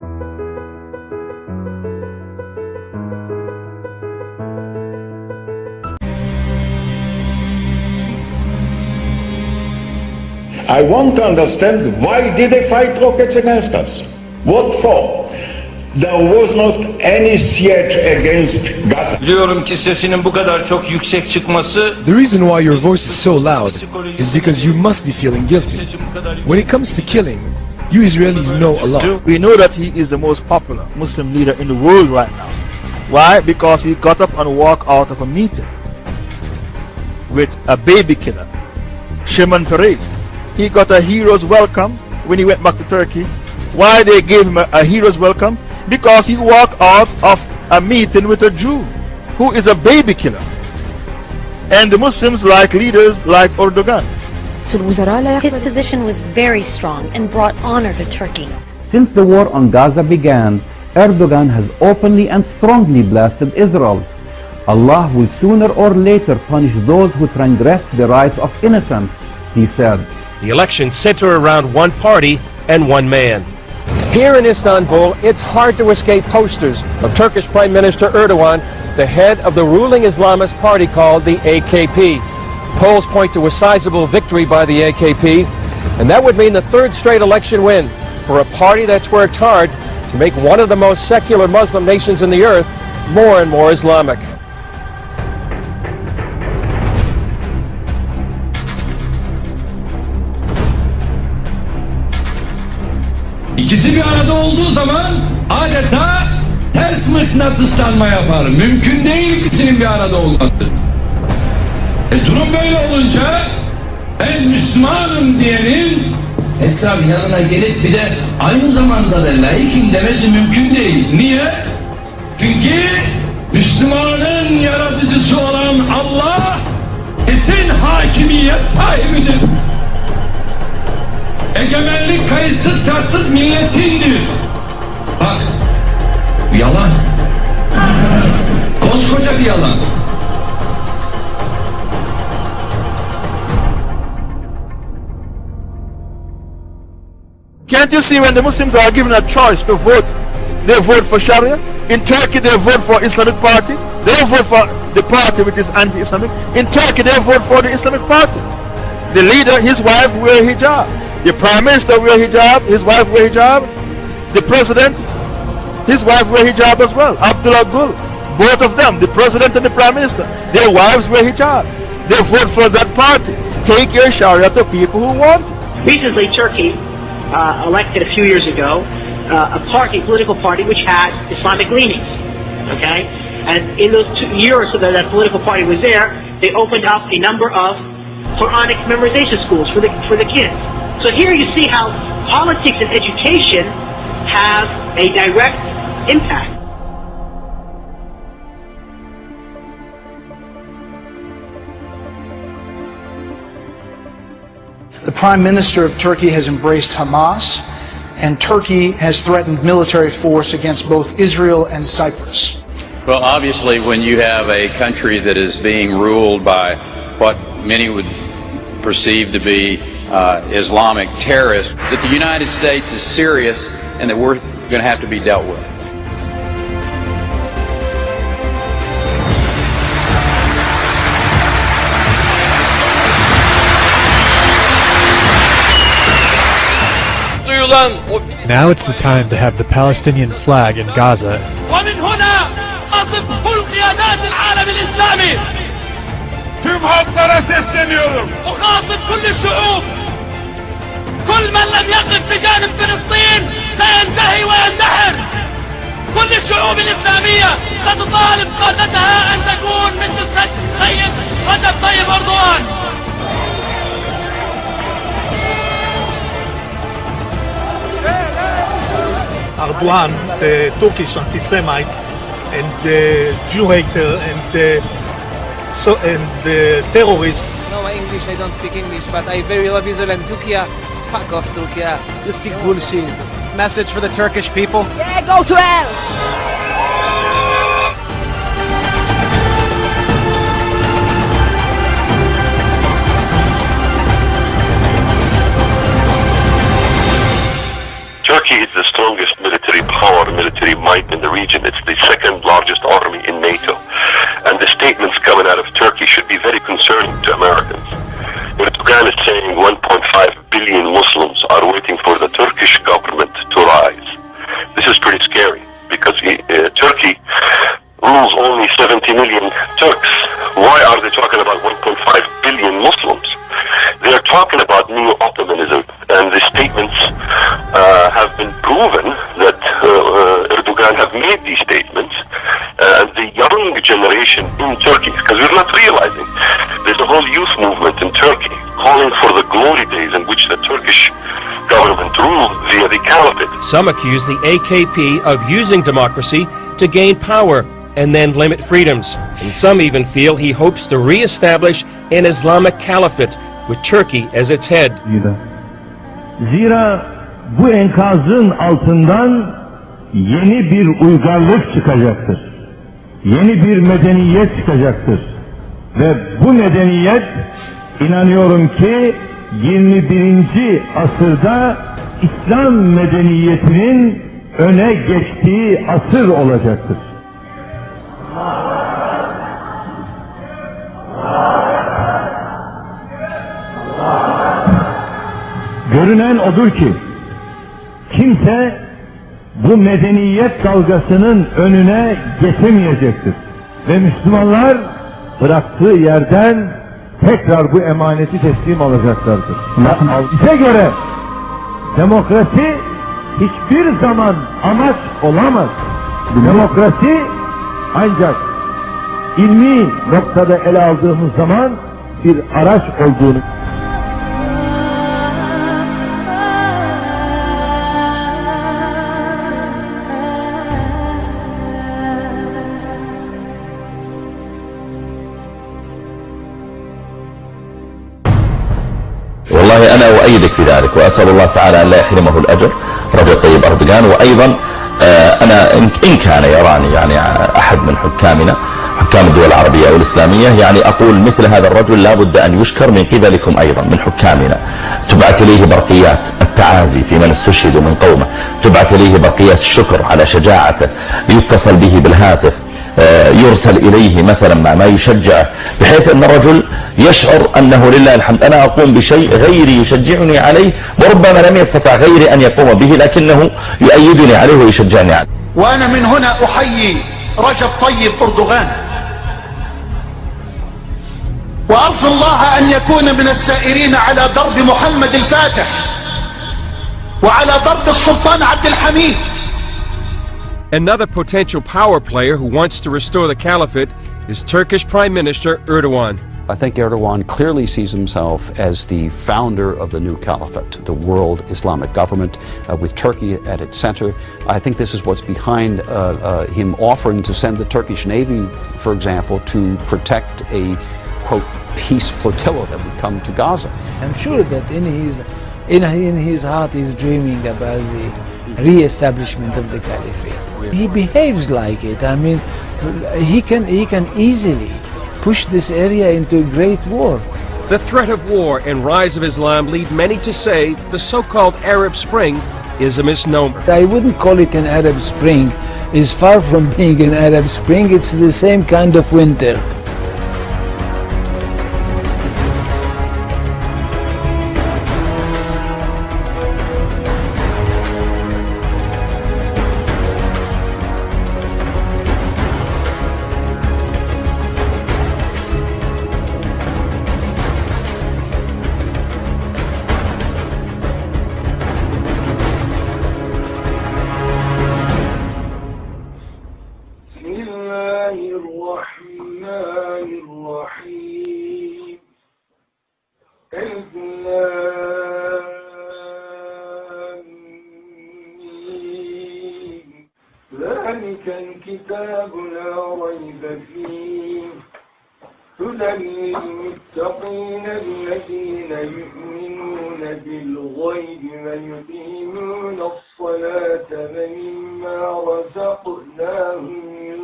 I want to understand, why did they fight rockets against us? What for? There was not any siege against Gaza. Biliyorum ki sesinin bu kadar çok yüksek çıkması. The reason why your voice is so loud is because you must be feeling guilty. When it comes to killing, you Israelis know a lot. We know that he is the most popular Muslim leader in the world right now. Why? Because he got up and walked out of a meeting with a baby killer, Shimon Peres. He got a hero's welcome when he went back to Turkey. Why they gave him a hero's welcome? Because he walked out of a meeting with a Jew who is a baby killer. And the Muslims like leaders like Erdogan. His position was very strong and brought honor to Turkey. Since the war on Gaza began, Erdogan has openly and strongly blasted Israel. Allah will sooner or later punish those who transgress the rights of innocents, he said. The elections center around one party and one man. Here in Istanbul, it's hard to escape posters of Turkish Prime Minister Erdogan, the head of the ruling Islamist party called the AKP. Polls point to a sizable victory by the AKP, and that would mean the third straight election win for a party that's worked hard to make one of the most secular Muslim nations in the earth more and more Islamic. İkisi bir arada olduğu zaman adeta ters mıknatıslanma yapar. Mümkün değil ikisinin bir arada olması. Durum böyle olunca ben Müslümanım diyenin tekrar yanına gelip bir de aynı zamanda da laikim demesi mümkün değil. Niye? Çünkü Müslümanın yaratıcısı olan Allah kesin hakimiyet sahibidir. Egemenlik kayıtsız şartsız milletindir. Bak, yalan. Koskoca bir yalan. Can't you see when the Muslims are given a choice to vote, they vote for Sharia? In Turkey they vote for Islamic Party. They don't vote for the party which is anti-Islamic. In Turkey they vote for the Islamic Party. The leader, his wife wear hijab. The Prime Minister wear hijab, his wife wear hijab. The President, his wife wear hijab as well. Abdullah Gül, both of them, the President and the Prime Minister, their wives wear hijab. They vote for that party. Take your Sharia to people who want it. Recently, Turkey elected a few years ago a political party which had Islamic leanings. Okay, and in those 2 years so that that political party was there, they opened up a number of Quranic memorization schools for the kids. So here you see how politics and education have a direct impact. The Prime Minister of Turkey has embraced Hamas, and Turkey has threatened military force against both Israel and Cyprus. Well, obviously, when you have a country that is being ruled by what many would perceive to be Islamic terrorists, that the United States is serious and that we're going to have to be dealt with. Now it's the time to have the Palestinian flag in Gaza. ومن هنا أصف كل قيادات العالم الإسلامي. Tüm halklara sesleniyorum. أخاطب كل الشعوب. كل من لم يقف بجانب فلسطين سينتهي ويندحر. كل الشعوب الإسلامية ستطالب قادتها أن تكون مثل السيد رجب طيب أردوغان. Erdogan, the Turkish anti-Semite and the Jew hater and the terrorist. No, English, I don't speak English, but I very love Israel and Turkey. Fuck off, Turkey. You speak bullshit. Message for the Turkish people? Yeah, go to hell! Turkey is the strongest military military power, military might in the region. It's the second largest army in NATO. And the statements coming out of Turkey should be very concerning to Americans. Erdogan is saying 1.5 billion Muslims are waiting for the Turkish government to rise. This is pretty scary because Turkey rules only 70 million Turks. Why are they talking about 1.5 billion Muslims? They are talking about neo-Ottomanism, and the statements have been proven that Erdogan have made these statements. The young generation in Turkey, because we're not realizing, there's a whole youth movement in Turkey calling for the glory days in which the Turkish government ruled via the caliphate. Some accuse the AKP of using democracy to gain power and then limit freedoms. And some even feel he hopes to re-establish an Islamic caliphate with Turkey as its head. Zira bu enkazın altından yeni bir uygarlık çıkacaktır. Yeni bir medeniyet çıkacaktır. Ve bu medeniyet inanıyorum ki 21. asırda İslam medeniyetinin öne geçtiği asır olacaktır. Görünen odur ki kimse bu medeniyet dalgasının önüne geçemeyecektir. Ve Müslümanlar bıraktığı yerden tekrar bu emaneti teslim alacaklardır. Bize göre demokrasi hiçbir zaman amaç olamaz. Demokrasi ancak ilmi noktada ele aldığımız zaman bir araç olduğunu. والله أنا أؤيدك في ذلك وأسأل الله تعالى أن لا يحرمه الأجر رجل طيب أردوغان. وأيضا أنا إن كان يراني يعني أحد من حكامنا حكام الدول العربية والإسلامية يعني أقول مثل هذا الرجل لا بد أن يشكر من قبلكم أيضا من حكامنا. تبعث إليه برقيات التعازي في من استشهدوا من قومه، تبعث إليه برقيات الشكر على شجاعته، يتصل به بالهاتف، يرسل إليه مثلا ما يشجعه بحيث أن الرجل يشعر أنه لله الحمد أنا أقوم بشيء غيري يشجعني عليه وربما لم يستطع غيري أن يقوم به لكنه يؤيدني عليه ويشجعني عليه. وأنا من هنا أحيي رجب طيب أردوغان وأرجو الله أن يكون من السائرين على درب محمد الفاتح وعلى درب السلطان عبد الحميد. Another potential power player who wants to restore the caliphate is Turkish Prime Minister Erdogan. I think Erdogan clearly sees himself as the founder of the new caliphate, the world Islamic government, with Turkey at its center. I think this is what's behind him offering to send the Turkish Navy, for example, to protect a, quote, peace flotilla that would come to Gaza. I'm sure that in his heart he's dreaming about the re-establishment of the caliphate. He behaves like it. I mean, he can easily push this area into a great war. The threat of war and rise of Islam lead many to say the so-called Arab Spring is a misnomer. I wouldn't call it an Arab Spring. It's far from being an Arab Spring. It's the same kind of winter. ذلك الكتاب لا ريب فيه هدى للمتقين الذين يؤمنون بالغيب ويقيمون الصلاة ومما رزقناهم